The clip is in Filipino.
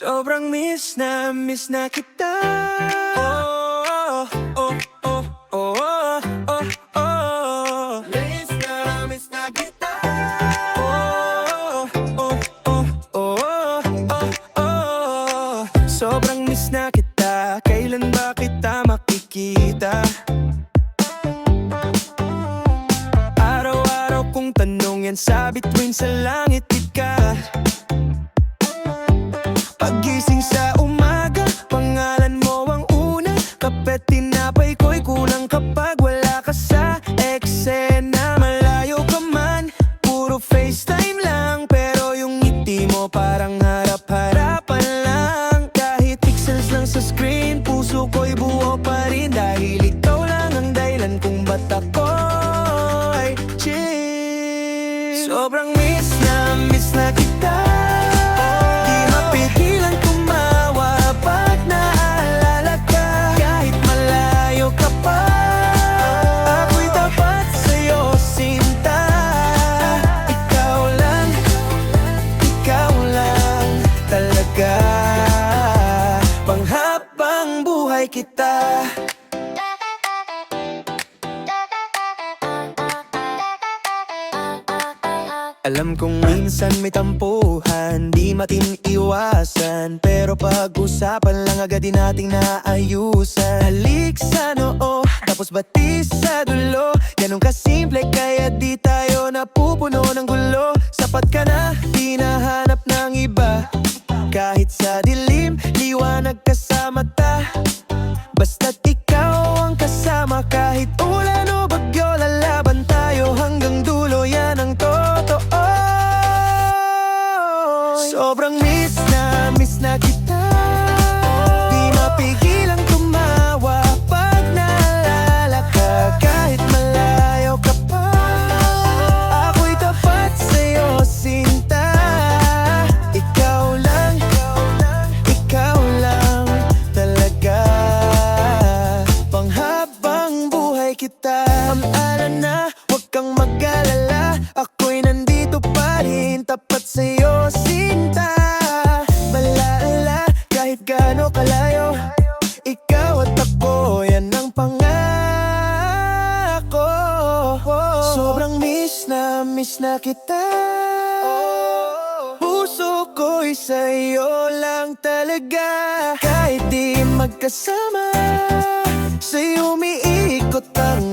Sobrang miss na kita. Oh, oh, oh, oh, oh, oh, oh. Miss na kita. Oh, oh, oh, oh, oh, oh. Sobrang miss na kita. Kailan ba kita makikita? Araw-araw kong tanong yan sa bituin sa langit ka. Pagising sa umaga, pangalan mo ang una. Kape't tinapay ko'y kulang kapag wala ka sa eksena. Malayo ka man, puro FaceTime lang, pero yung ngiti mo parang harap-harapan lang. Kahit pixels lang sa screen, puso ko'y buo pa rin. Dahil ikaw lang ang dahilan kung ba't ako'y chill. Sobrang miss na kita. Di mapigilan tumawa pag naalala ka. Kahit malayo ka pa, ako'y tapat sa'yo, sinta. Ikaw lang talaga. Panghabang buhay kita. Alam kong minsan may tampuhan, di iwasan, pero pag-usapan lang agad din nating naayusan. Halik sa noo, tapos bati sa dulo. Ganun kasimple, kaya di tayo napupuno ng gulo. Sapat ka na, di nahanap ng iba. Kahit sa dilim, liwanag ka sa mata. Basta't ikaw ang kasama, kahit ulan o bagyo, lalaban tayo hanggang dulo, yan ang totoo. Sobrang miss na kita. Di mapigilang tumawa pag naalala ka. Kahit malayo ka pa, ako'y tapat sa'yo, sinta. Ikaw lang talaga. Panghabang buhay kita. Amalan na, huwag kang mag-alala. Ako'y nandito pa rin, tapat sa'yo, sinta. Malala, kahit gaano kalayo, ikaw at ako, yan ang pangako. Sobrang miss na kita. Puso ko'y sa'yo lang talaga. Kahit di magkasama, sa'yo umiikot ang